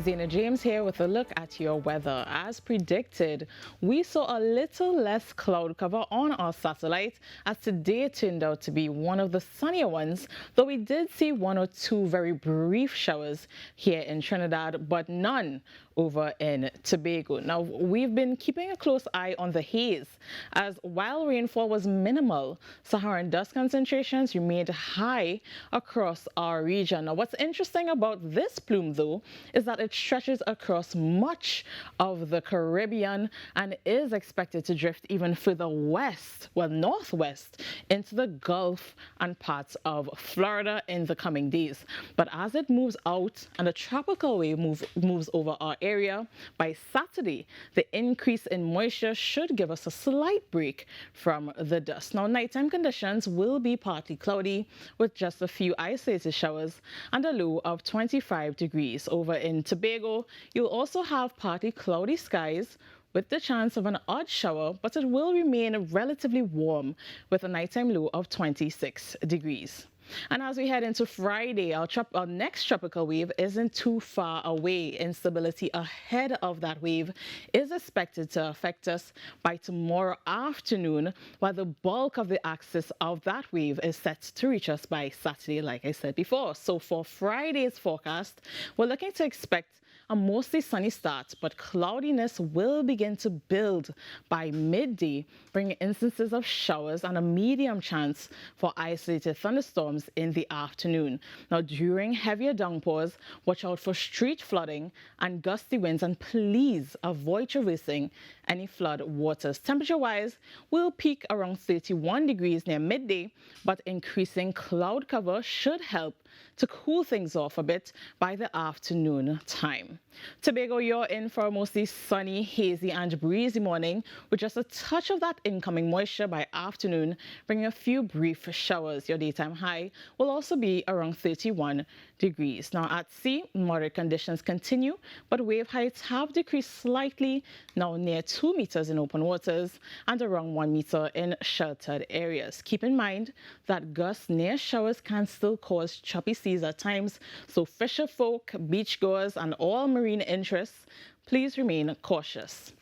Zena James here with a look at your weather. As predicted, we saw a little less cloud cover on our satellite as today turned out to be one of the sunnier ones, though we did see one or two very brief showers here in Trinidad, but none over in Tobago. Now, we've been keeping a close eye on the haze as while rainfall was minimal, Saharan dust concentrations remained high across our region. Now, what's interesting about this plume, though, is that it stretches across much of the Caribbean and is expected to drift even further west, well, northwest, into the Gulf and parts of Florida in the coming days. But as it moves out and a tropical wave moves over our area, by Saturday, the increase in moisture should give us a slight break from the dust. Now, nighttime conditions will be partly cloudy with just a few isolated showers and a low of 25 degrees. Over in Tobago, you'll also have partly cloudy skies with the chance of an odd shower, but it will remain relatively warm with a nighttime low of 26 degrees. And as we head into Friday, our next tropical wave isn't too far away. Instability ahead of that wave is expected to affect us by tomorrow afternoon, while the bulk of the axis of that wave is set to reach us by Saturday, like I said before. So for Friday's forecast, we're looking to expect a mostly sunny start, but cloudiness will begin to build by midday, bringing instances of showers and a medium chance for isolated thunderstorms in the afternoon. Now, during heavier downpours, watch out for street flooding and gusty winds, and please avoid traversing any flood waters. Temperature-wise, we'll peak around 31 degrees near midday, but increasing cloud cover should help to cool things off a bit by the afternoon time. Tobago, you're in for a mostly sunny, hazy and breezy morning with just a touch of that incoming moisture by afternoon, bringing a few brief showers. Your daytime high will also be around 31 degrees. Now at sea, moderate conditions continue, but wave heights have decreased slightly, now near 2 meters in open waters and around 1 meter in sheltered areas. Keep in mind that gusts near showers can still cause choppy seas at times, so fisher folk, beachgoers and all marine interests, please remain cautious.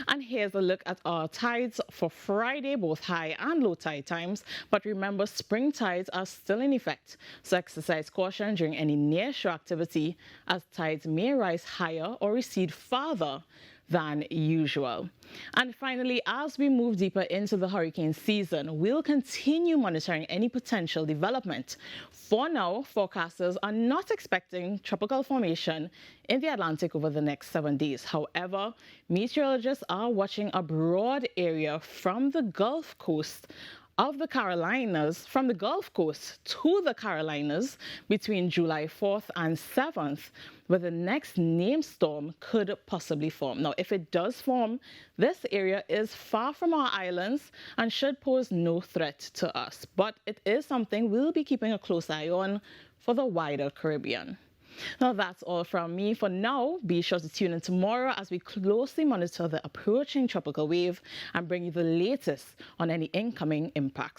And here's a look at our tides for Friday, both high and low tide times. But remember, spring tides are still in effect, so exercise caution during any near-shore activity as tides may rise higher or recede farther than usual. And finally, as we move deeper into the hurricane season, we'll continue monitoring any potential development. For now, forecasters are not expecting tropical formation in the Atlantic over the next 7 days. However, meteorologists are watching a broad area from the Gulf Coast of the Carolinas, from the Gulf Coast to the Carolinas between July 4th and 7th, where the next named storm could possibly form. Now, if it does form, this area is far from our islands and should pose no threat to us. But it is something we'll be keeping a close eye on for the wider Caribbean. Now, that's all from me for now. Be sure to tune in tomorrow as we closely monitor the approaching tropical wave and bring you the latest on any incoming impacts.